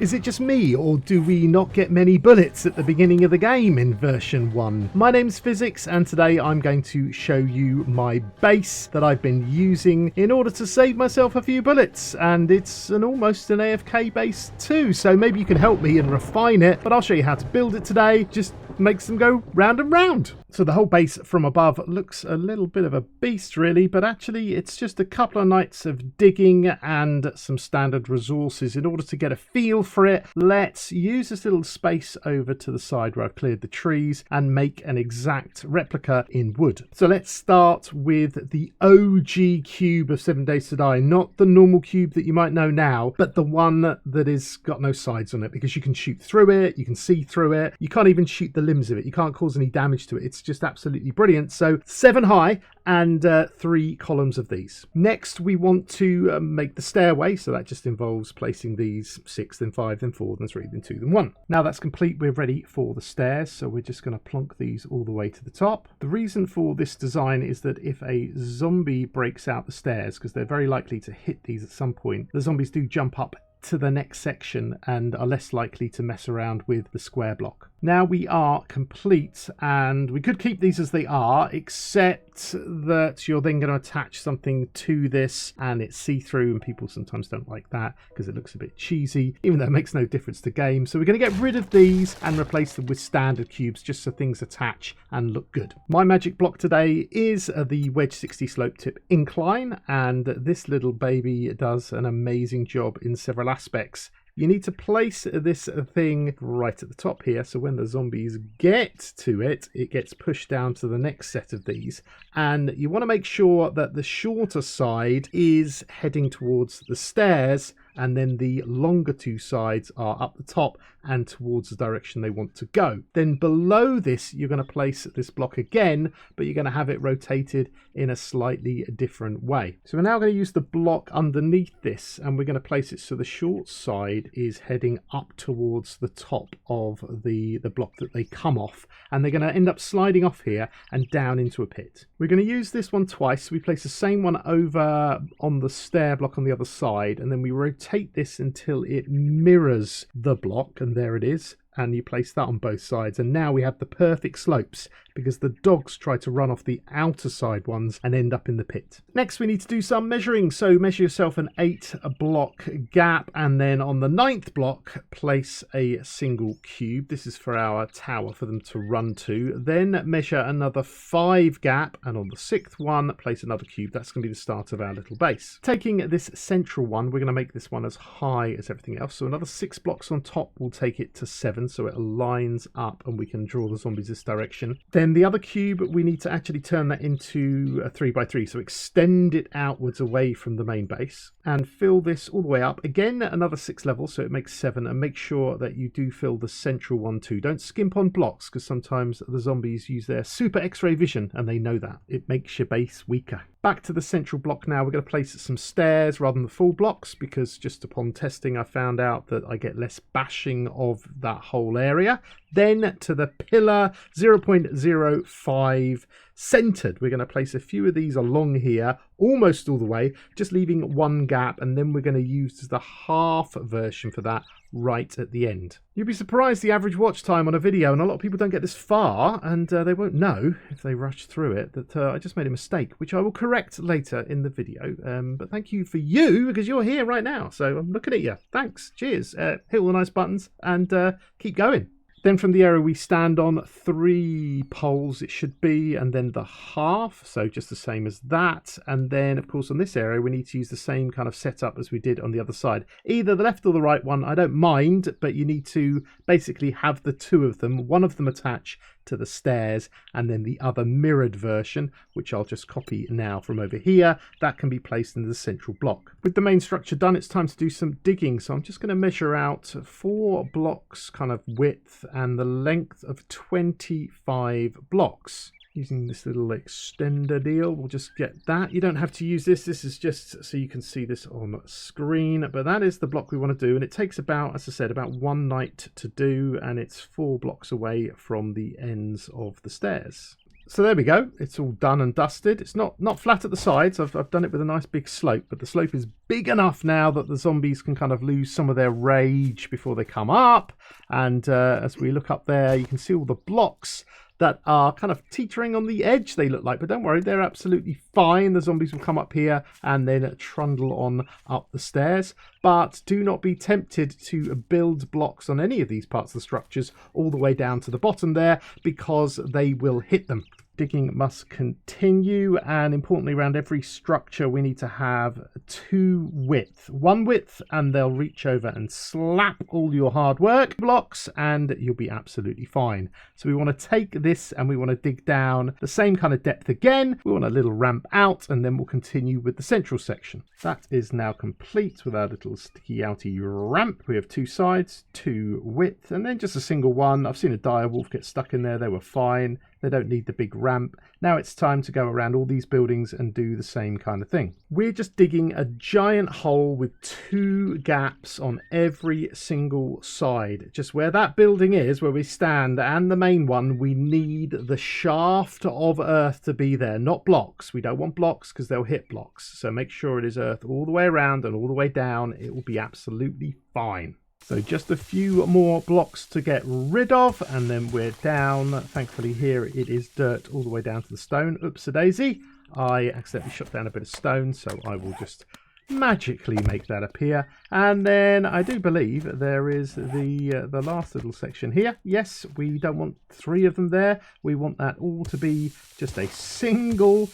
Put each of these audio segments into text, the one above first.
Is it just me, or do we not get many bullets at the beginning of the game in version 1? My name's Physics, and today I'm going to show you my base that I've been using in order to save myself a few bullets, and it's almost an AFK base too, so maybe you can help me and refine it, but I'll show you how to build it today. Just makes them go round and round. So the whole base from above looks a little bit of a beast really, but actually it's just a couple of nights of digging and some standard resources. In order to get a feel for it, let's use this little space over to the side where I've cleared the trees and make an exact replica in wood. So let's start with the OG cube of 7 Days to Die, not the normal cube that you might know now, but the one that is got no sides on it, because you can shoot through it, you can see through it, you can't even shoot the limbs of it, you can't cause any damage to it. It's just absolutely brilliant. So 7 high and 3 columns of these. Next we want to make the stairway, so that just involves placing these 6, then 5, then 4, then 3, then 2, then 1. Now that's complete, we're ready for the stairs, so we're just going to plonk these all the way to the top. The reason for this design is that if a zombie breaks out the stairs, because they're very likely to hit these at some point, the zombies do jump up to the next section and are less likely to mess around with the square block. Now we are complete, and we could keep these as they are, except that you're then going to attach something to this and it's see-through, and people sometimes don't like that because it looks a bit cheesy, even though it makes no difference to game. So we're going to get rid of these and replace them with standard cubes just so things attach and look good. My magic block today is the Wedge 60 slope tip incline, and this little baby does an amazing job in several aspects. You need to place this thing right at the top here, so when the zombies get to it, it gets pushed down to the next set of these. And you want to make sure that the shorter side is heading towards the stairs, and then the longer 2 sides are up the top and towards the direction they want to go. Then below this, you're going to place this block again, but you're going to have it rotated in a slightly different way. So we're now going to use the block underneath this, and we're going to place it so the short side is heading up towards the top of the block that they come off, and they're going to end up sliding off here and down into a pit. We're going to use this one twice. We place the same one over on the stair block on the other side, and then we rotate this until it mirrors the block, and there it is. And you place that on both sides, and now we have the perfect slopes because the dogs try to run off the outer side ones and end up in the pit. Next we need to do some measuring, so measure yourself an 8 block gap, and then on the 9th block place a single cube. This is for our tower for them to run to. Then measure another 5 gap, and on the 6th one place another cube. That's going to be the start of our little base. Taking this central one, we're going to make this one as high as everything else, so another 6 blocks on top will take it to 7, so it lines up and we can draw the zombies this direction. Then the other cube, we need to actually turn that into a 3x3, so extend it outwards away from the main base and fill this all the way up. Again, another 6 levels, so it makes 7, and make sure that you do fill the central one too. Don't skimp on blocks, because sometimes the zombies use their super X-ray vision and they know that. It makes your base weaker. Back to the central block now. We're going to place some stairs rather than the full blocks, because just upon testing I found out that I get less bashing of that whole area. Then to the pillar 0.05 centered, we're going to place a few of these along here, almost all the way, just leaving 1 gap, and then we're going to use the half version for that right at the end. You'd be surprised the average watch time on a video, and a lot of people don't get this far, and they won't know if they rush through it that I just made a mistake, which I will correct later in the video. But thank you for you, because you're here right now, so I'm looking at you. Thanks, cheers, hit all the nice buttons and keep going. Then from the area we stand on 3 poles it should be, and then the half, so just the same as that. And then of course on this area we need to use the same kind of setup as we did on the other side. Either the left or the right one, I don't mind, but you need to basically have the 2 of them, one of them attach to the stairs, and then the other mirrored version, which I'll just copy now from over here, that can be placed into the central block. With the main structure done, it's time to do some digging, so I'm just going to measure out 4 blocks kind of width and the length of 25 blocks. Using this little extender deal, we'll just get that. You don't have to use this. This is just so you can see this on screen, but that is the block we want to do, and it takes about, as I said, about 1 night to do, and it's 4 blocks away from the ends of the stairs. So there we go. It's all done and dusted. It's not flat at the sides. I've done it with a nice big slope, but the slope is big enough now that the zombies can kind of lose some of their rage before they come up. And as we look up there, you can see all the blocks that are kind of teetering on the edge, they look like. But don't worry, they're absolutely fine. The zombies will come up here and then trundle on up the stairs. But do not be tempted to build blocks on any of these parts of the structures all the way down to the bottom there, because they will hit them. Digging must continue, and importantly, around every structure we need to have 2 width. 1 width, and they'll reach over and slap all your hard work blocks and you'll be absolutely fine. So we want to take this and we want to dig down the same kind of depth again. We want a little ramp out, and then we'll continue with the central section. That is now complete with our little sticky outy ramp. We have 2 sides, 2 width, and then just a single one. I've seen a dire wolf get stuck in there. They were fine. They don't need the big ramp. Now it's time to go around all these buildings and do the same kind of thing. We're just digging a giant hole with 2 gaps on every single side. Just where that building is, where we stand, and the main one, we need the shaft of earth to be there, not blocks. We don't want blocks because they'll hit blocks. So make sure it is earth all the way around and all the way down. It will be absolutely fine. So just a few more blocks to get rid of, and then we're down. Thankfully here it is dirt all the way down to the stone. Oops-a-daisy. I accidentally shot down a bit of stone, so I will just magically make that appear. And then I do believe there is the last little section here. Yes, we don't want 3 of them there. We want that all to be just a single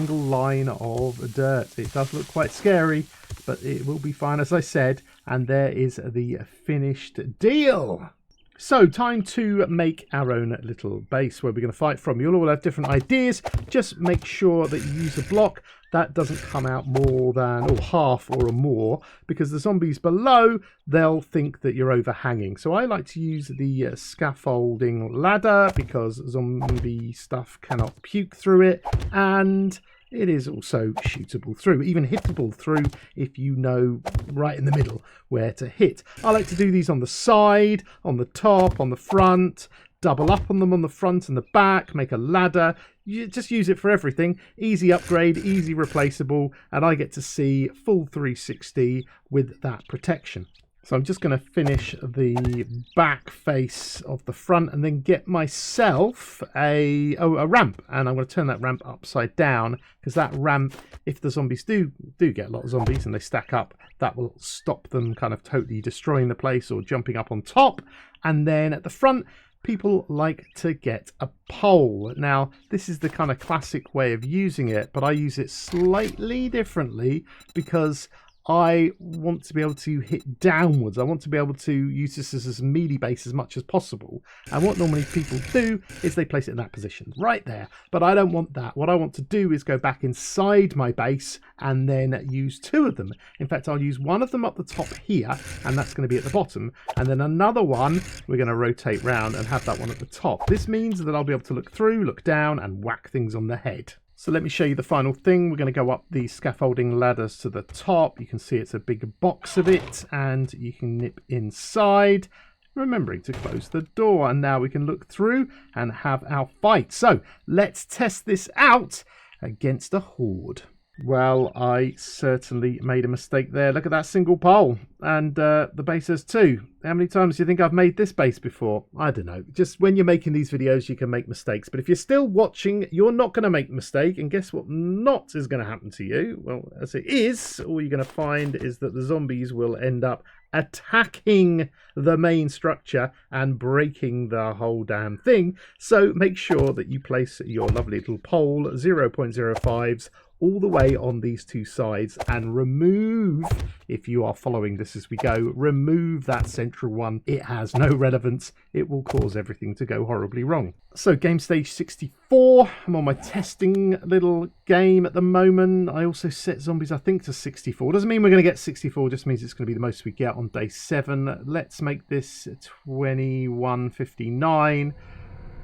line of dirt. It does look quite scary, but it will be fine, as I said. And there is the finished deal. So time to make our own little base where we're going to fight from. You'll all have different ideas. Just make sure that you use a block that doesn't come out more than half or more, because the zombies below, they'll think that you're overhanging. So I like to use the scaffolding ladder because zombie stuff cannot puke through it, and it is also shootable through, even hittable through if you know right in the middle where to hit. I like to do these on the side, on the top, on the front, double up on them on the front and the back, make a ladder. You just use it for everything. Easy upgrade, easy replaceable, and I get to see full 360 with that protection. So I'm just going to finish the back face of the front and then get myself a ramp. And I'm going to turn that ramp upside down, because that ramp, if the zombies do get a lot of zombies and they stack up, that will stop them kind of totally destroying the place or jumping up on top. And then at the front, people like to get a pole. Now, this is the kind of classic way of using it, but I use it slightly differently because I want to be able to hit downwards. I want to be able to use this as a melee base as much as possible. And what normally people do is they place it in that position, right there. But I don't want that. What I want to do is go back inside my base and then use 2 of them. In fact, I'll use one of them up the top here, and that's going to be at the bottom. And then another one, we're going to rotate round and have that one at the top. This means that I'll be able to look through, look down, and whack things on the head. So let me show you the final thing. We're going to go up the scaffolding ladders to the top. You can see it's a big box of it, and you can nip inside, remembering to close the door. And now we can look through and have our fight. So let's test this out against a horde. Well, I certainly made a mistake there. Look at that single pole. And the base has 2. How many times do you think I've made this base before? I don't know. Just when you're making these videos, you can make mistakes. But if you're still watching, you're not going to make a mistake. And guess what not is going to happen to you? Well, as it is, all you're going to find is that the zombies will end up attacking the main structure and breaking the whole damn thing. So make sure that you place your lovely little pole 0.05s all the way on these 2 sides, and remove, if you are following this as we go, remove that central one. It has no relevance. It will cause everything to go horribly wrong. So game stage 64. I'm on my testing little game at the moment. I also set zombies, I think, to 64. Doesn't mean we're going to get 64, just means it's going to be the most we get on day 7. Let's make this 2159.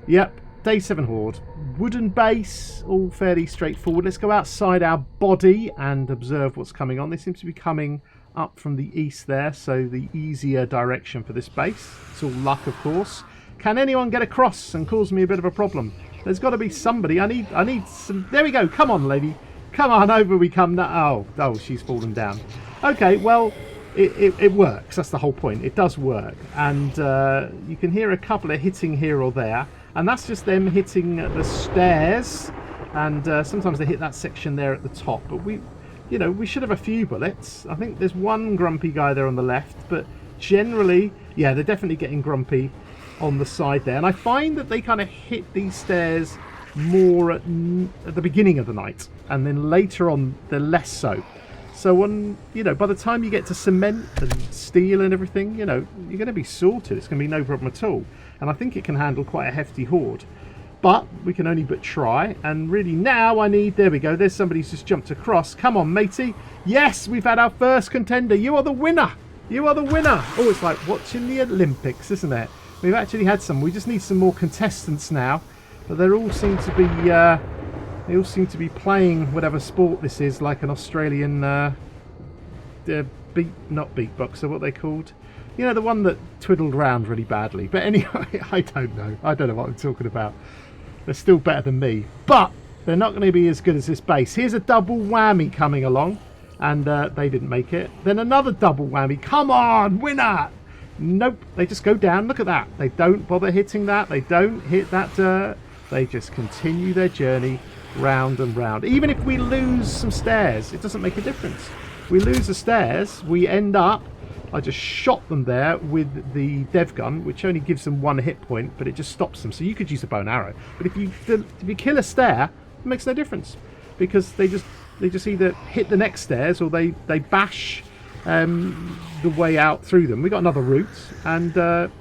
Yep. Day 7 Horde. Wooden base, all fairly straightforward. Let's go outside our body and observe what's coming on. They seem to be coming up from the east there, so the easier direction for this base. It's all luck, of course. Can anyone get across and cause me a bit of a problem? There's got to be somebody. I need some... There we go. Come on, lady. Come on, over we come now. Oh, she's fallen down. Okay, well, it works. That's the whole point. It does work. And you can hear a couple of hitting here or there. And that's just them hitting the stairs. And sometimes they hit that section there at the top. But we should have a few bullets. I think there's one grumpy guy there on the left. But generally, yeah, they're definitely getting grumpy on the side there. And I find that they kind of hit these stairs more at the beginning of the night. And then later on, they're less so. So by the time you get to cement and steel and everything, you're going to be sorted. It's going to be no problem at all. And I think it can handle quite a hefty horde. But we can only but try. And really now I need... There we go. There's somebody who's just jumped across. Come on, matey. Yes, we've had our first contender. You are the winner. You are the winner. Oh, it's like watching the Olympics, isn't it? We've actually had some. We just need some more contestants now. But they all seem to be... they all seem to be playing whatever sport this is, like an Australian... not beatboxer, what are they called? The one that twiddled around really badly. But anyway, I don't know. I don't know what I'm talking about. They're still better than me. But they're not going to be as good as this base. Here's a double whammy coming along. And they didn't make it. Then another double whammy. Come on, winner! Nope. They just go down. Look at that. They don't bother hitting that. They don't hit that dirt. They just continue their journey round and round. Even if we lose some stairs, it doesn't make a difference. We lose the stairs, we end up... I just shot them there with the dev gun, which only gives them 1 hit point, but it just stops them. So you could use a bow and arrow. But if you kill a stair, it makes no difference. Because they just either hit the next stairs or they bash the way out through them. We got another route, and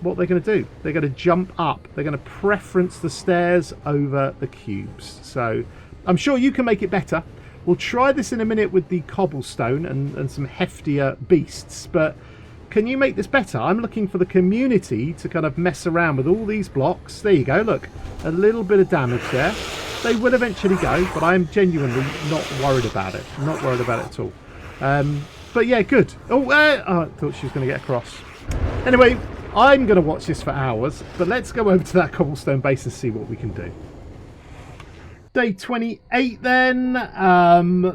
what they're going to do? They're going to jump up. They're going to preference the stairs over the cubes. So I'm sure you can make it better. We'll try this in a minute with the cobblestone and some heftier beasts, but can you make this better? I'm looking for the community to kind of mess around with all these blocks. There you go, look, a little bit of damage there. They will eventually go, but I'm genuinely not worried about it. Not worried about it at all. But yeah, good. Oh, I thought she was going to get across. Anyway, I'm going to watch this for hours, but let's go over to that cobblestone base and see what we can do. Day 28 then.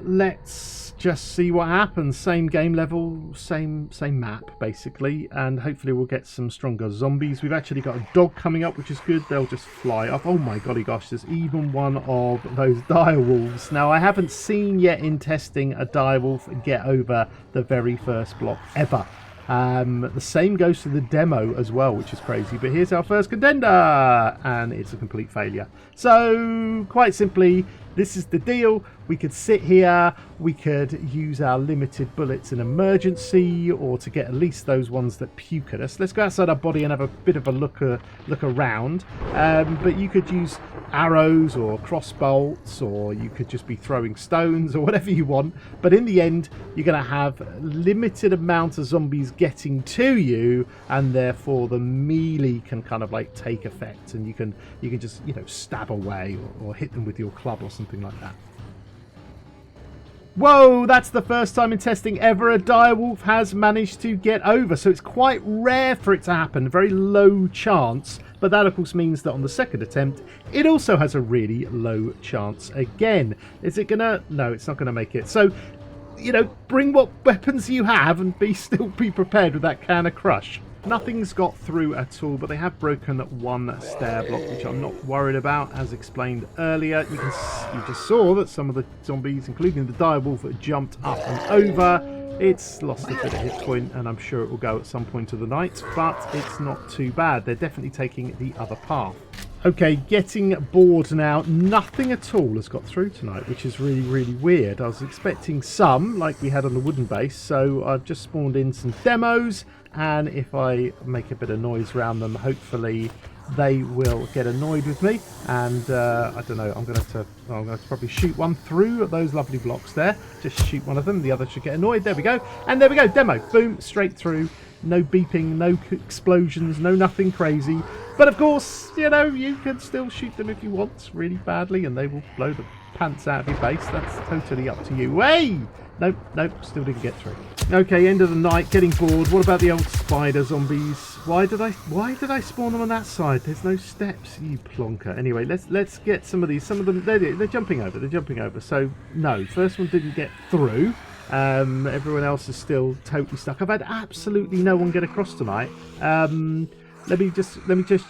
Let's just see what happens. Same game level, same map basically, and hopefully we'll get some stronger zombies. We've actually got a dog coming up, which is good. They'll just fly off. Oh my golly gosh, there's even one of those direwolves. Now I haven't seen yet in testing a direwolf get over the very first block ever. The same goes to the demo as well, which is crazy. But here's our first contender, and it's a complete failure. So, quite simply, this is the deal. We could sit here, we could use our limited bullets in emergency, or to get at least those ones that puke at us. Let's go outside our body and have a bit of a look around. But you could use arrows or crossbolts, or you could just be throwing stones or whatever you want. But in the end, you're going to have limited amount of zombies getting to you, and therefore the melee can kind of like take effect, and you can just stab away or hit them with your club or something like that. Whoa, that's the first time in testing ever a direwolf has managed to get over. So it's quite rare for it to happen, very low chance. But that of course means that on the second attempt, it also has a really low chance again. Is it gonna? No, it's not gonna make it. So, bring what weapons you have and still be prepared with that can of crush. Nothing's got through at all, but they have broken one stair block, which I'm not worried about, as explained earlier. You just saw that some of the zombies, including the direwolf, that jumped up and over. It's lost a bit of hit point, and I'm sure it will go at some point of the night, but it's not too bad. They're definitely taking the other path. Okay, getting bored now. Nothing at all has got through tonight, which is really, really weird. I was expecting some, like we had on the wooden base, so I've just spawned in some demos, and if I make a bit of noise around them, hopefully they will get annoyed with me. And I don't know, I'm going to probably shoot one through those lovely blocks there. Just shoot one of them, the other should get annoyed. There we go. And there we go, demo. Boom, straight through. No beeping, no explosions, no nothing crazy. But of course, you can still shoot them if you want really badly, and they will blow them. pants out of your base. That's totally up to you. Hey! Nope, nope, still didn't get through. Okay, end of the night, getting bored. What about the old spider zombies? Why did I spawn them on that side? There's no steps, you plonker. Anyway, let's get some of these. Some of them they're jumping over. They're jumping over. So no, first one didn't get through. Everyone else is still totally stuck. I've had absolutely no one get across tonight. Let me just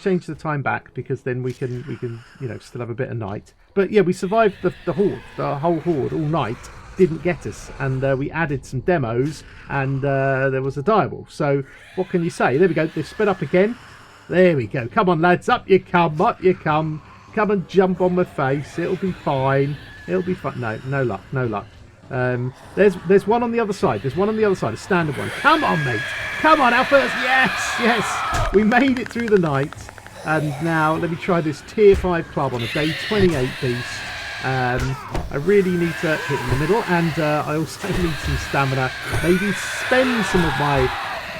change the time back, because then we can still have a bit of night. But yeah, we survived the whole horde all night. Didn't get us, and we added some demos, and there was a diable. So what can you say? There we go. They've sped up again. There we go. Come on, lads, up you come, up you come. Come and jump on my face. It'll be fine. It'll be fun. No luck, no luck. There's one on the other side. There's one on the other side, a standard one. Come on, mate. Come on, our first. Yes. We made it through the night, and now let me try this tier 5 club on a day 28 beast. I really need to hit in the middle, and I also need some stamina. Maybe spend some of my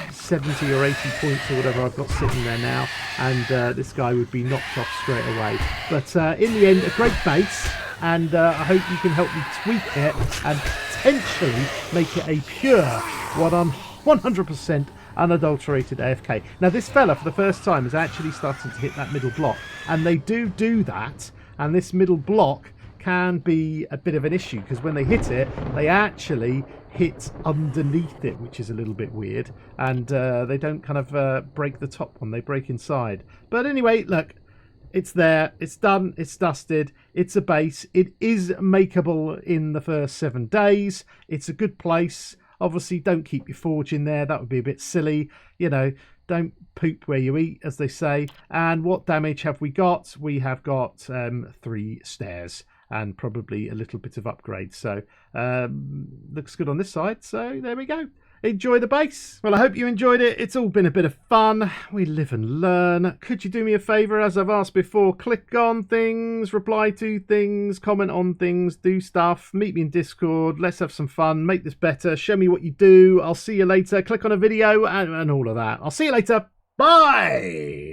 70 or 80 points or whatever I've got sitting there now, and this guy would be knocked off straight away. But in the end, a great base, and I hope you can help me tweak it and potentially make it a pure 100% unadulterated AFK. Now this fella for the first time is actually starting to hit that middle block, and they do that, and this middle block can be a bit of an issue, because when they hit it, they actually hit underneath it, which is a little bit weird, and they don't kind of break the top one, they break inside. But anyway, look, it's there, it's done, it's dusted, it's a base, it is makeable in the first 7 days, it's a good place. Obviously don't keep your forge in there, that would be a bit silly, don't poop where you eat, as they say. And what damage have we got? We have got 3 stairs and probably a little bit of upgrade. So looks good on this side. So there we go. Enjoy the base. Well, I hope you enjoyed it. It's all been a bit of fun. We live and learn. Could you do me a favour, as I've asked before? Click on things, reply to things, comment on things, do stuff. Meet me in Discord. Let's have some fun. Make this better. Show me what you do. I'll see you later. Click on a video and all of that. I'll see you later. Bye!